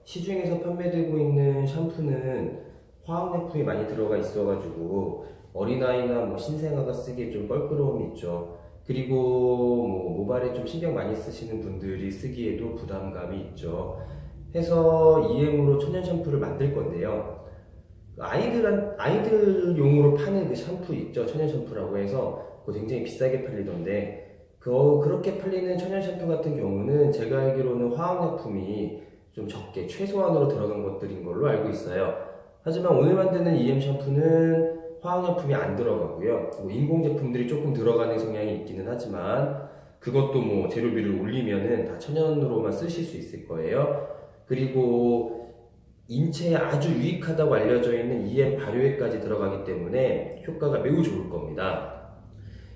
시중에서 판매되고 있는 샴푸는 화학약품이 많이 들어가 있어가지고 어린아이나 뭐 신생아가 쓰기에 좀 껄끄러움이 있죠. 그리고 뭐 모발에 좀 신경 많이 쓰시는 분들이 쓰기에도 부담감이 있죠. 해서 EM으로 천연 샴푸를 만들 건데요. 아이들용으로 파는 그 샴푸 있죠. 천연 샴푸라고 해서 그거 굉장히 비싸게 팔리던데, 그렇게 팔리는 천연 샴푸 같은 경우는 제가 알기로는 화학약품이 좀 적게 최소한으로 들어간 것들인 걸로 알고 있어요. 하지만 오늘 만드는 EM 샴푸는 화학약품이 안 들어가고요. 뭐 인공 제품들이 조금 들어가는 성향이 있기는 하지만 그것도 뭐 재료비를 올리면은 다 천연으로만 쓰실 수 있을 거예요. 그리고 인체에 아주 유익하다고 알려져 있는 EM 발효액까지 들어가기 때문에 효과가 매우 좋을 겁니다.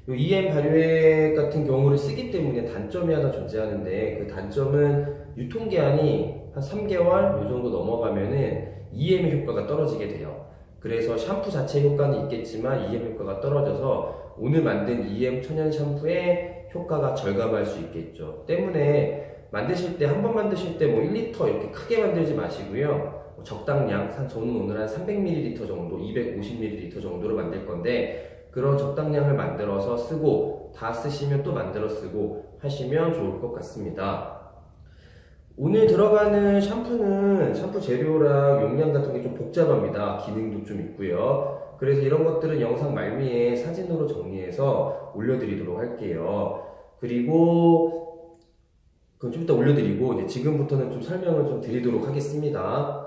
이 EM 발효액 같은 경우를 쓰기 때문에 단점이 하나 존재하는데, 그 단점은 유통기한이 한 3개월 이 정도 넘어가면은 EM의 효과가 떨어지게 돼요. 그래서 샴푸 자체 효과는 있겠지만 EM 효과가 떨어져서 오늘 만든 EM 천연 샴푸의 효과가 절감할 수 있겠죠. 때문에 만드실 때, 한 번 만드실 때 뭐 1리터 이렇게 크게 만들지 마시고요. 적당량, 저는 오늘 한 300ml 정도, 250ml 정도로 만들 건데, 그런 적당량을 만들어서 쓰고, 다 쓰시면 또 만들어 쓰고 하시면 좋을 것 같습니다. 오늘 들어가는 샴푸는 샴푸 재료랑 용량 같은 게 좀 복잡합니다. 기능도 좀 있고요. 그래서 이런 것들은 영상 말미에 사진으로 정리해서 올려드리도록 할게요. 그리고 그건 좀 이따 올려드리고, 이제 지금부터는 좀 설명을 좀 드리도록 하겠습니다.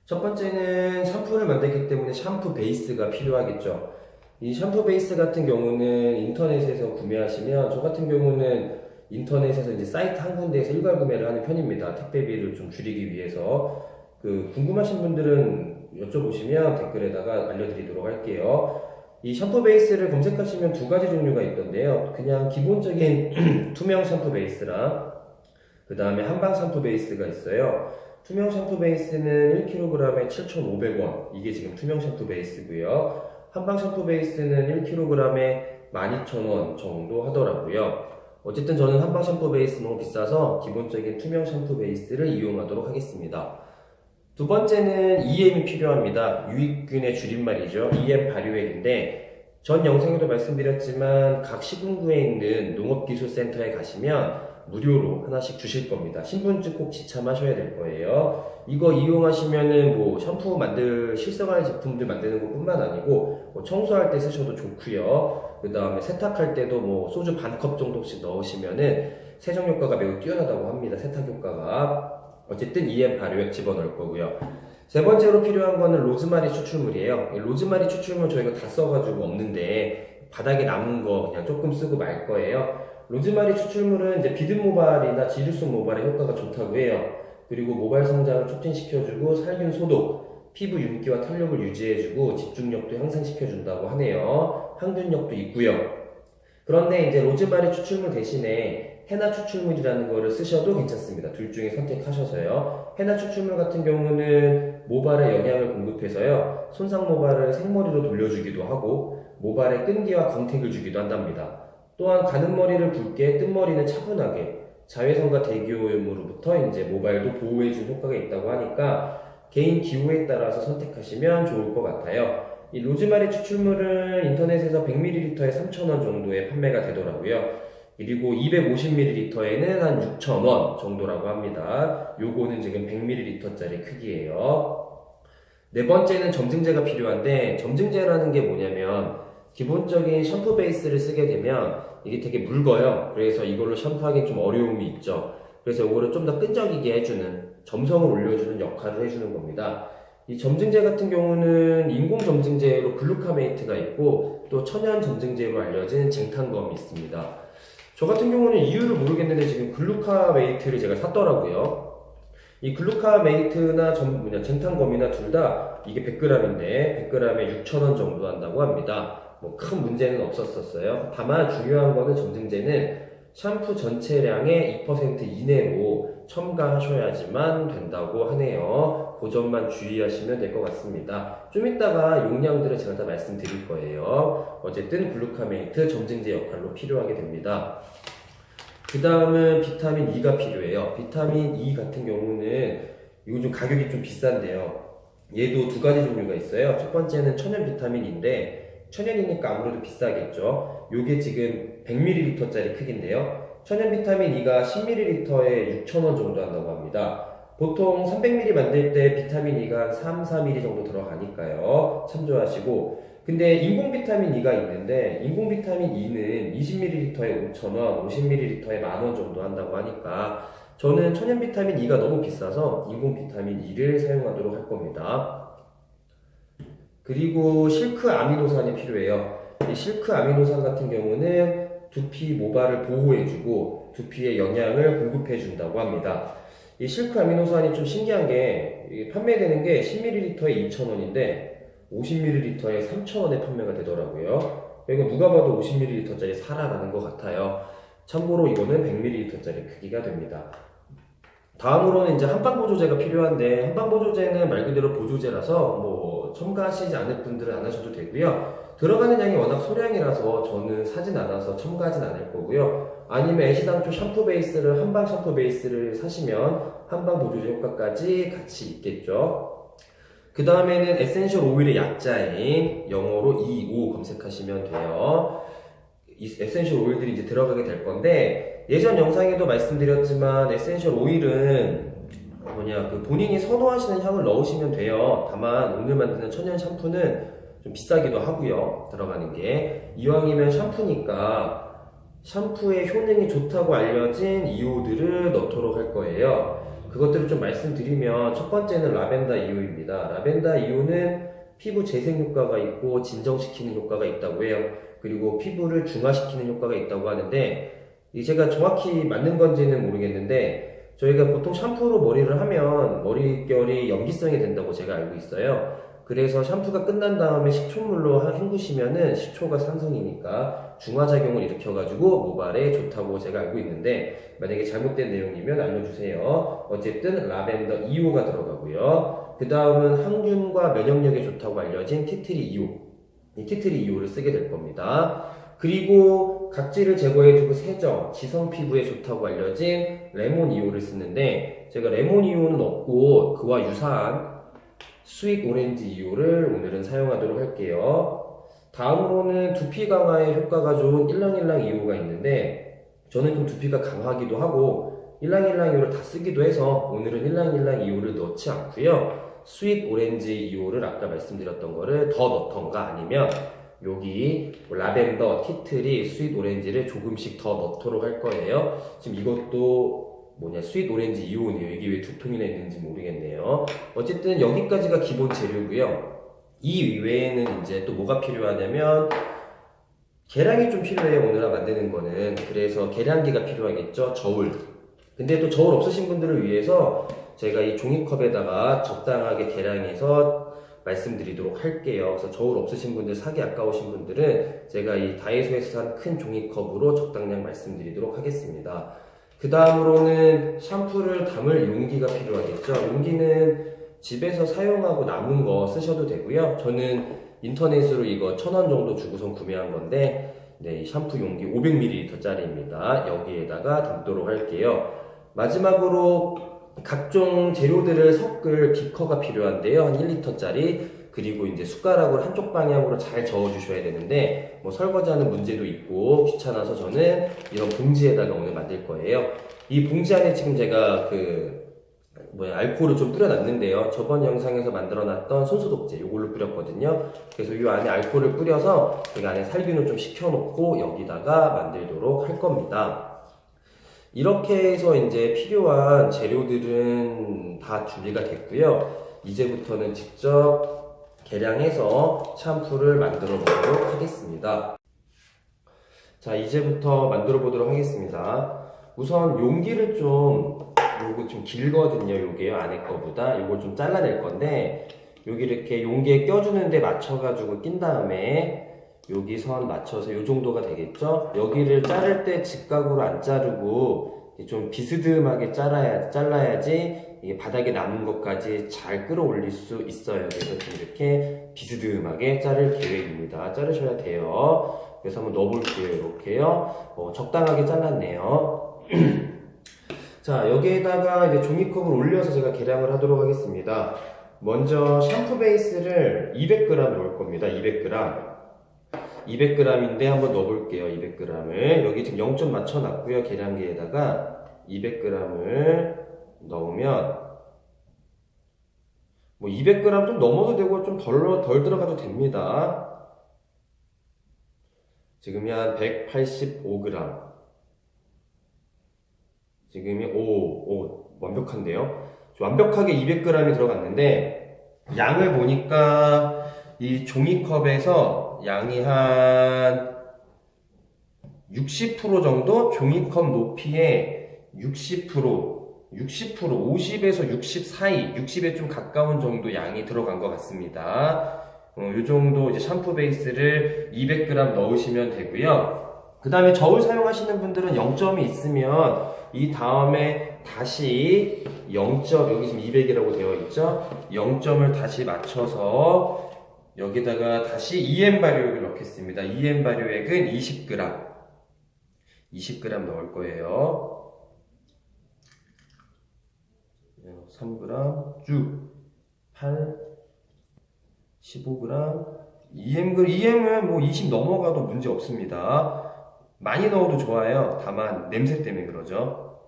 첫 번째는 샴푸를 만들기 때문에 샴푸 베이스가 필요하겠죠. 이 샴푸 베이스 같은 경우는 인터넷에서 구매하시면, 저 같은 경우는 인터넷에서 이제 사이트 한 군데에서 일괄 구매를 하는 편입니다. 택배비를 좀 줄이기 위해서. 궁금하신 분들은 여쭤보시면 댓글에다가 알려드리도록 할게요. 이 샴푸 베이스를 검색하시면 두 가지 종류가 있던데요. 그냥 기본적인 투명 샴푸 베이스랑 그 다음에 한방 샴푸 베이스가 있어요. 투명 샴푸 베이스는 1kg에 7,500원. 이게 지금 투명 샴푸 베이스고요. 한방 샴푸 베이스는 1kg에 12,000원 정도 하더라고요. 어쨌든 저는 한방 샴푸 베이스 너무 비싸서 기본적인 투명 샴푸 베이스를 이용하도록 하겠습니다. 두 번째는 EM이 필요합니다. 유익균의 줄임말이죠. EM 발효액인데, 전 영상에도 말씀드렸지만 각 시군구에 있는 농업기술센터에 가시면 무료로 하나씩 주실 겁니다. 신분증 꼭 지참하셔야 될 거예요. 이거 이용하시면은 뭐 샴푸 실생활 제품들 만드는 것 뿐만 아니고 뭐 청소할 때 쓰셔도 좋고요. 그 다음에 세탁할 때도 뭐 소주 반 컵 정도씩 넣으시면은 세정 효과가 매우 뛰어나다고 합니다. 세탁 효과가. 어쨌든 EM 발효액 집어넣을 거고요. 세 번째로 필요한 거는 로즈마리 추출물이에요. 이 로즈마리 추출물 저희가 다 써가지고 없는데 바닥에 남은 거 그냥 조금 쓰고 말 거예요. 로즈마리 추출물은 이제 비듬 모발이나 지루성 모발에 효과가 좋다고 해요. 그리고 모발 성장을 촉진시켜주고 살균 소독, 피부 윤기와 탄력을 유지해주고 집중력도 향상시켜준다고 하네요. 항균력도 있고요. 그런데 이제 로즈마리 추출물 대신에 헤나 추출물이라는 거를 쓰셔도 괜찮습니다. 둘 중에 선택하셔서요. 헤나 추출물 같은 경우는 모발에 영양을 공급해서요, 손상 모발을 생머리로 돌려주기도 하고 모발에 끈기와 광택을 주기도 한답니다. 또한 가는 머리를 굵게, 뜬 머리는 차분하게, 자외선과 대기오염으로부터 이제 모발도 보호해준 효과가 있다고 하니까 개인 기호에 따라서 선택하시면 좋을 것 같아요. 이 로즈마리 추출물은 인터넷에서 100ml에 3,000원 정도에 판매가 되더라고요. 그리고 250ml에는 한 6,000원 정도라고 합니다. 요거는 지금 100ml짜리 크기예요. 네 번째는 점증제가 필요한데, 점증제라는 게 뭐냐면 기본적인 샴푸 베이스를 쓰게 되면 이게 되게 묽어요. 그래서 이걸로 샴푸하기 좀 어려움이 있죠. 그래서 이거를 좀 더 끈적이게 해주는, 점성을 올려주는 역할을 해주는 겁니다. 이 점증제 같은 경우는 인공 점증제로 글루카메이트가 있고 또 천연 점증제로 알려진 쟁탄검이 있습니다. 저 같은 경우는 이유를 모르겠는데 지금 글루카메이트를 제가 샀더라고요. 이 글루카메이트나 쟁탄검이나 둘 다 이게 100g인데 100g에 6,000원 정도 한다고 합니다. 뭐 큰 문제는 없었어요. 다만 중요한 거는 점증제는 샴푸 전체량의 2% 이내로 첨가하셔야지만 된다고 하네요. 그 점만 주의하시면 될 것 같습니다. 좀 이따가 용량들을 제가 다 말씀드릴 거예요. 어쨌든 글루카메이트 점증제 역할로 필요하게 됩니다. 그 다음은 비타민 E가 필요해요. 비타민 E 같은 경우는 이거 좀 가격이 좀 비싼데요. 얘도 두 가지 종류가 있어요. 첫 번째는 천연 비타민인데, 천연이니까 아무래도 비싸겠죠. 요게 지금 100ml짜리 크기인데요. 천연 비타민 E가 10ml에 6,000원 정도 한다고 합니다. 보통 300ml 만들 때 비타민 E가 한 3, 4ml 정도 들어가니까요. 참조하시고. 근데 인공 비타민 E가 있는데, 인공 비타민 E는 20ml에 5,000원, 50ml에 10,000원 정도 한다고 하니까 저는 천연 비타민 E가 너무 비싸서 인공 비타민 E를 사용하도록 할 겁니다. 그리고 실크 아미노산이 필요해요. 이 실크 아미노산 같은 경우는 두피 모발을 보호해주고 두피에 영양을 공급해준다고 합니다. 이 실크 아미노산이 좀 신기한 게 판매되는 게 10ml에 2,000원인데 50ml에 3,000원에 판매가 되더라고요. 이거 누가 봐도 50ml짜리 사라라는 것 같아요. 참고로 이거는 100ml짜리 크기가 됩니다. 다음으로는 이제 한방보조제가 필요한데, 한방보조제는 말 그대로 보조제라서 뭐 첨가하시지 않을 분들은 안 하셔도 되고요. 들어가는 양이 워낙 소량이라서 저는 사진 않아서 첨가하진 않을 거고요. 아니면 애시당초 샴푸 베이스를, 한방 샴푸 베이스를 사시면 한방보조제 효과까지 같이 있겠죠. 그 다음에는 에센셜 오일의 약자인 영어로 EO 검색하시면 돼요. 이 에센셜 오일들이 이제 들어가게 될 건데, 예전 영상에도 말씀드렸지만 에센셜 오일은 그 본인이 선호하시는 향을 넣으시면 돼요. 다만 오늘 만드는 천연 샴푸는 좀 비싸기도 하고요. 들어가는 게 이왕이면 샴푸니까 샴푸의 효능이 좋다고 알려진 이오들을 넣도록 할 거예요. 그것들을 좀 말씀드리면, 첫 번째는 라벤더 이오입니다. 라벤더 이오는 피부 재생 효과가 있고 진정시키는 효과가 있다고 해요. 그리고 피부를 중화시키는 효과가 있다고 하는데, 제가 정확히 맞는 건지는 모르겠는데, 저희가 보통 샴푸로 머리를 하면 머릿결이 염기성이 된다고 제가 알고 있어요. 그래서 샴푸가 끝난 다음에 식초물로 헹구시면은 식초가 산성이니까 중화작용을 일으켜가지고 모발에 좋다고 제가 알고 있는데, 만약에 잘못된 내용이면 알려주세요. 어쨌든 라벤더 2호가 들어가고요. 그 다음은 항균과 면역력에 좋다고 알려진 티트리 2호, 이 티트리 2호를 쓰게 될 겁니다. 그리고 각질을 제거해주고 세정, 지성 피부에 좋다고 알려진 레몬 2호를 쓰는데, 제가 레몬 2호는 없고 그와 유사한 스윗 오렌지 2호를 오늘은 사용하도록 할게요. 다음으로는 두피 강화에 효과가 좋은 일랑일랑 2호가 있는데, 저는 좀 두피가 강하기도 하고 일랑일랑 2호를 다 쓰기도 해서 오늘은 일랑일랑 2호를 넣지 않고요. 스윗 오렌지 2호를 아까 말씀드렸던 거를 더 넣던가, 아니면 여기 라벤더, 티트리, 스윗 오렌지를 조금씩 더 넣도록 할 거예요. 지금 이것도 스윗 오렌지 2호네요. 이게 왜 두 통이나 있는지 모르겠네요. 어쨌든 여기까지가 기본 재료고요. 이 이외에는 이제 또 뭐가 필요하냐면, 계량이 좀 필요해요. 오늘 만드는 거는. 그래서 계량기가 필요하겠죠. 저울. 근데 또 저울 없으신 분들을 위해서 제가 이 종이컵에다가 적당하게 계량해서 말씀드리도록 할게요. 그래서 저울 없으신 분들, 사기 아까우신 분들은 제가 이 다이소에서 산 큰 종이컵으로 적당량 말씀드리도록 하겠습니다. 그 다음으로는 샴푸를 담을 용기가 필요하겠죠. 용기는 집에서 사용하고 남은 거 쓰셔도 되고요. 저는 인터넷으로 이거 1,000원 정도 주고선 구매한 건데, 네, 샴푸 용기 500ml짜리입니다. 여기에다가 담도록 할게요. 마지막으로 각종 재료들을 섞을 비커가 필요한데요. 한 1리터짜리. 그리고 이제 숟가락으로 한쪽 방향으로 잘 저어주셔야 되는데, 설거지하는 문제도 있고 귀찮아서 저는 이런 봉지에다가 오늘 만들 거예요. 이 봉지 안에 지금 제가 알코올을 좀 뿌려놨는데요. 저번 영상에서 만들어놨던 손소독제 이걸로 뿌렸거든요. 그래서 이 안에 알코올을 뿌려서 제가 안에 살균을 좀 시켜놓고 여기다가 만들도록 할 겁니다. 이렇게 해서 이제 필요한 재료들은 다 준비가 됐고요. 이제부터는 직접 계량해서 샴푸를 만들어 보도록 하겠습니다. 자, 이제부터 만들어 보도록 하겠습니다. 우선 용기를 요거 좀 길거든요. 요게요, 안에 거보다. 요걸 좀 잘라낼 건데, 여기 이렇게 용기에 껴주는데 맞춰가지고 낀 다음에 여기 선 맞춰서 요 정도가 되겠죠? 여기를 자를 때 직각으로 안 자르고 좀 비스듬하게 잘라야지 이게 바닥에 남은 것까지 잘 끌어올릴 수 있어요. 그래서 좀 이렇게 비스듬하게 자를 계획입니다. 자르셔야 돼요. 그래서 한번 넣어볼게요. 이렇게요. 적당하게 잘랐네요. 자, 여기에다가 이제 종이컵을 올려서 제가 계량을 하도록 하겠습니다. 먼저 샴푸 베이스를 200g 넣을 겁니다. 200g. 200g인데 한번 넣어볼게요. 200g을. 여기 지금 0점 맞춰놨고요. 계량기에다가 200g을 넣으면, 뭐 200g 좀 넘어도 되고 좀 덜 들어가도 됩니다. 지금이 한 185g. 지금이 완벽한데요? 완벽하게 200g이 들어갔는데, 양을 보니까 이 종이컵에서 양이 한 60% 정도? 종이컵 높이에 50에서 60 사이, 60에 좀 가까운 정도 양이 들어간 것 같습니다. 이 정도 이제 샴푸 베이스를 200g 넣으시면 되고요. 그 다음에 저울 사용하시는 분들은 0점이 있으면 이 다음에 다시 0점, 여기 지금 200이라고 되어 있죠? 0점을 다시 맞춰서 여기다가 다시 EM 발효액을 넣겠습니다. EM 발효액은 20g. 20g 넣을 거예요. 3g, 쭉, 8, 15g. EM은 뭐 20 넘어가도 문제 없습니다. 많이 넣어도 좋아요. 다만 냄새 때문에 그러죠.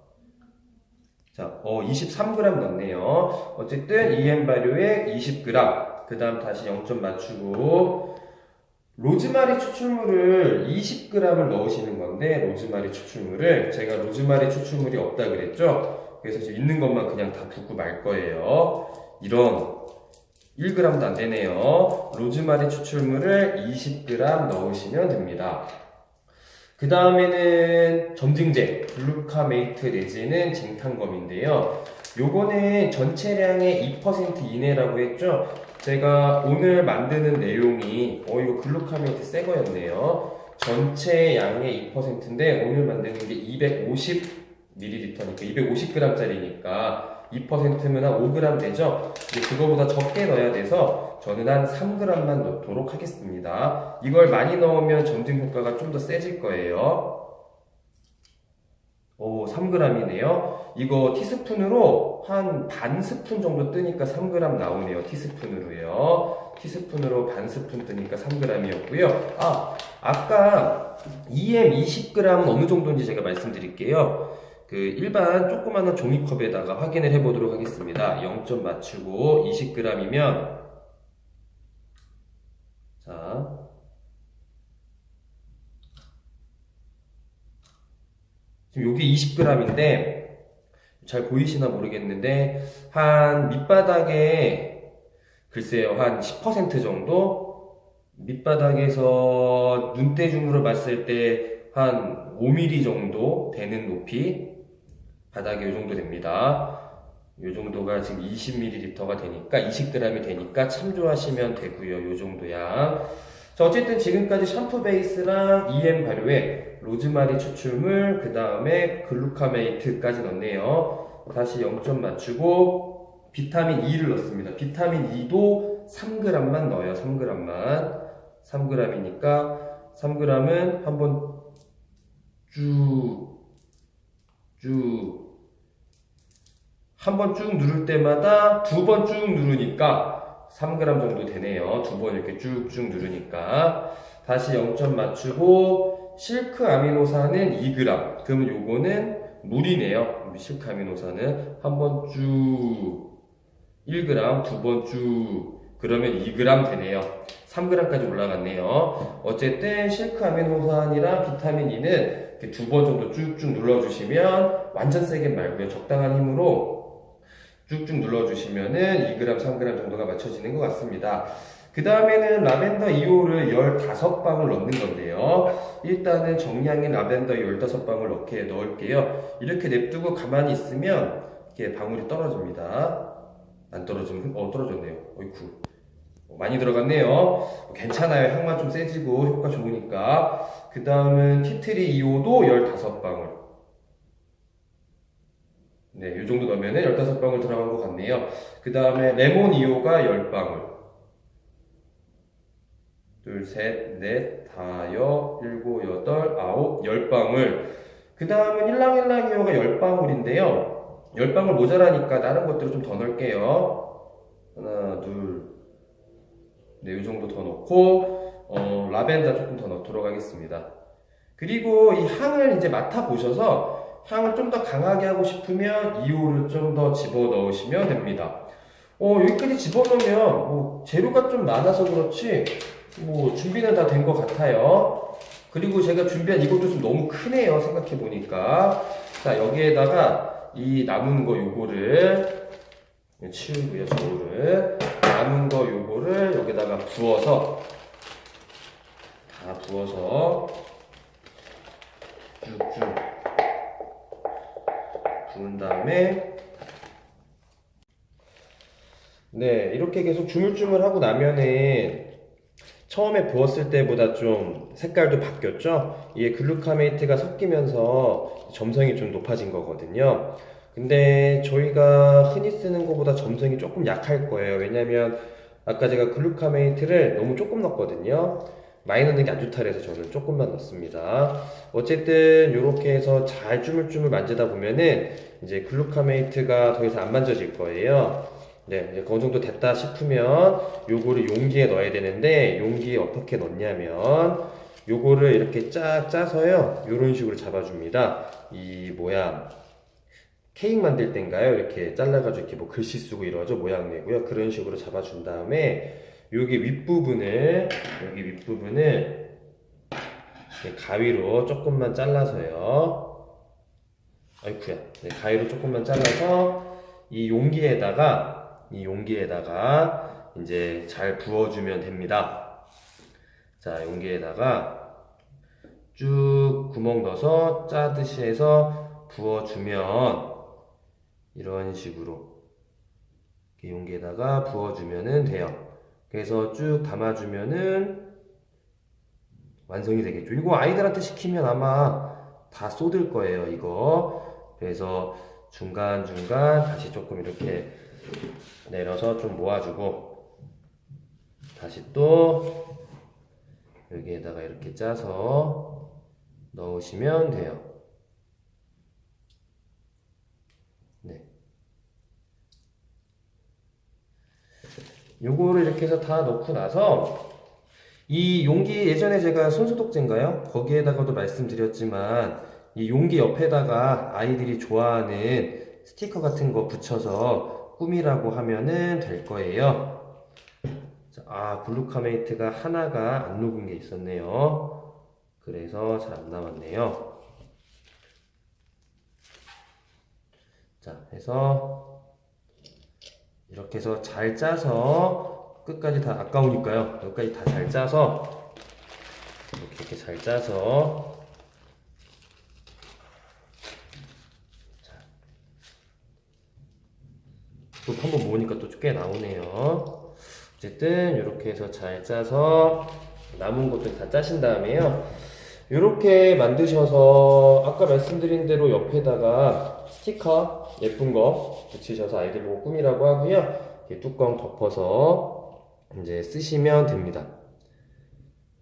자, 23g 넣네요. 어쨌든 EM 발효액 20g. 그 다음 다시 0점 맞추고 로즈마리 추출물을 20g을 넣으시는 건데, 로즈마리 추출물을 제가 로즈마리 추출물이 없다 그랬죠? 그래서 지금 있는 것만 그냥 다 붓고 말 거예요. 이런 1g도 안 되네요. 로즈마리 추출물을 20g 넣으시면 됩니다. 그 다음에는 점증제, 글루카메이트 내지는 쟁탄검인데요. 요거는 전체량의 2% 이내라고 했죠? 제가 오늘 만드는 내용이, 이거 글루카메이트 새 거였네요. 전체 양의 2%인데, 오늘 만드는 게 250ml니까, 250g짜리니까, 2%면 한 5g 되죠? 근데 그거보다 적게 넣어야 돼서, 저는 한 3g만 넣도록 하겠습니다. 이걸 많이 넣으면 점증 효과가 좀 더 세질 거예요. 3g이네요. 이거 티스푼으로 한 반 스푼 정도 뜨니까 3g 나오네요. 티스푼으로요. 티스푼으로 반 스푼 뜨니까 3g이었고요. 아까 EM 20g은 어느 정도인지 제가 말씀드릴게요. 그 일반 조그마한 종이컵에다가 확인을 해보도록 하겠습니다. 0점 맞추고 20g이면 자, 지금 여기 20g인데 잘 보이시나 모르겠는데 한 밑바닥에 글쎄요 한 10% 정도 밑바닥에서 눈대중으로 봤을 때 한 5mm 정도 되는 높이 바닥에 이 정도 됩니다. 이 정도가 지금 20ml가 되니까 20g이 되니까 참조하시면 되고요. 이 정도 양. 자, 어쨌든 지금까지 샴푸 베이스랑 EM 발효액, 로즈마리 추출물, 그 다음에 글루카메이트까지 넣었네요. 다시 0점 맞추고 비타민 E를 넣습니다. 비타민 E도 3g만 넣어요. 3g만. 3g이니까 3g은 한번 한 번 쭉 누를 때마다 2번 쭉 누르니까 3g 정도 되네요. 2번 이렇게 쭉쭉 누르니까. 다시 0점 맞추고 실크 아미노산은 2g. 그러면 요거는 물이네요. 실크 아미노산은 한 번 쭉 1g, 2번 쭉 그러면 2g 되네요. 3g까지 올라갔네요. 어쨌든 실크 아미노산이랑 비타민 E는 2번 정도 쭉쭉 눌러주시면 완전 세게 말고요. 적당한 힘으로 쭉쭉 눌러주시면은 2g, 3g 정도가 맞춰지는 것 같습니다. 그 다음에는 라벤더 2호를 15방울 넣는 건데요. 일단은 정량의 라벤더 15방울 넣을게요. 이렇게 냅두고 가만히 있으면 이렇게 방울이 떨어집니다. 안 떨어지면, 떨어졌네요. 어이쿠. 많이 들어갔네요. 괜찮아요. 향만 좀 세지고 효과 좋으니까. 그 다음은 티트리 2호도 15방울. 네, 이 정도 넣으면 15방울 들어간 것 같네요. 그 다음에 레몬 2호가 10방울. 둘, 셋, 넷, 다섯, 일곱, 여덟, 아홉, 10방울. 그 다음은 일랑일랑이어가 10방울인데요. 10방울 모자라니까 다른 것들을 좀 더 넣을게요. 하나, 둘, 네, 이 정도 더 넣고, 라벤더 조금 더 넣도록 하겠습니다. 그리고 이 향을 이제 맡아보셔서 향을 좀 더 강하게 하고 싶으면 2호를 좀 더 집어 넣으시면 됩니다. 여기까지 집어 넣으면 뭐 재료가 좀 많아서 그렇지, 뭐 준비는 다 된 것 같아요. 그리고 제가 준비한 이것도 좀 너무 크네요. 생각해 보니까. 자, 여기에다가 이 남은 거 요거를 치우고요, 저울을. 남은 거 요거를 여기다가 부어서, 다 부어서 쭉쭉 부은 다음에, 네, 이렇게 계속 주물주물 하고 나면은 처음에 부었을 때보다 좀 색깔도 바뀌었죠? 이게 글루카메이트가 섞이면서 점성이 좀 높아진 거거든요. 근데 저희가 흔히 쓰는 것보다 점성이 조금 약할 거예요. 왜냐면 아까 제가 글루카메이트를 너무 조금 넣었거든요. 많이 넣는 게 안 좋다 그래서 저는 조금만 넣습니다. 어쨌든 이렇게 해서 잘 주물주물 만지다 보면은 이제 글루카메이트가 더 이상 안 만져질 거예요. 네, 이제 어느 정도 됐다 싶으면 요거를 용기에 넣어야 되는데 용기에 어떻게 넣냐면 요거를 이렇게 쫙 짜서요. 요런 식으로 잡아줍니다. 이 모양 케이크 만들 땐가요? 이렇게 잘라가지고 이렇게 뭐 글씨 쓰고 이러죠. 모양 내고요. 그런 식으로 잡아준 다음에 여기 윗부분을 이렇게 가위로 조금만 잘라서요. 아이쿠야. 네, 가위로 조금만 잘라서 이 용기에다가 이제 잘 부어주면 됩니다. 자, 용기에다가 쭉 구멍 넣어서 짜듯이 해서 부어주면 이런 식으로 용기에다가 부어주면 돼요. 그래서 쭉 담아주면은 완성이 되겠죠. 이거 아이들한테 시키면 아마 다 쏟을 거예요, 이거. 그래서 중간중간 다시 조금 이렇게 내려서 좀 모아주고 다시 또 여기에다가 이렇게 짜서 넣으시면 돼요. 네. 요거를 이렇게 해서 다 넣고 나서 이 용기 예전에 제가 손소독제인가요? 거기에다가도 말씀드렸지만 이 용기 옆에다가 아이들이 좋아하는 스티커 같은 거 붙여서 꾸미라고 하면은 될 거예요. 자, 글루카메이트가 하나가 안 녹은 게 있었네요. 그래서 잘 안 나왔네요. 자, 해서 이렇게 해서 잘 짜서 끝까지 다 아까우니까요. 여기까지 다 잘 짜서 이렇게 잘 짜서 또 한번 모으니까 또 꽤 나오네요. 어쨌든 이렇게 해서 잘 짜서 남은 것들 다 짜신 다음에요. 이렇게 만드셔서 아까 말씀드린 대로 옆에다가 스티커 예쁜 거 붙이셔서 아이들 보고 꾸미라고 하고요. 이렇게 뚜껑 덮어서 이제 쓰시면 됩니다.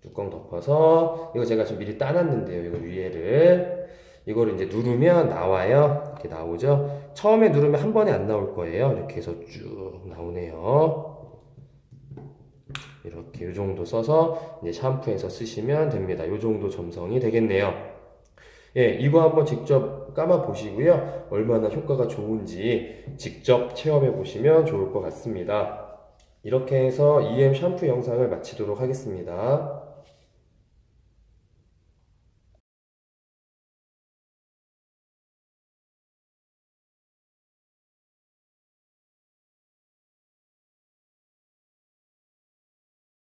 뚜껑 덮어서 이거 제가 지금 미리 따놨는데요. 이거 위에를 이거를 이제 누르면 나와요. 이렇게 나오죠. 처음에 누르면 한 번에 안 나올 거예요. 이렇게 해서 쭉 나오네요. 이렇게 요 정도 써서 이제 샴푸해서 쓰시면 됩니다. 요 정도 점성이 되겠네요. 예, 이거 한번 직접 감아 보시고요. 얼마나 효과가 좋은지 직접 체험해 보시면 좋을 것 같습니다. 이렇게 해서 EM 샴푸 영상을 마치도록 하겠습니다.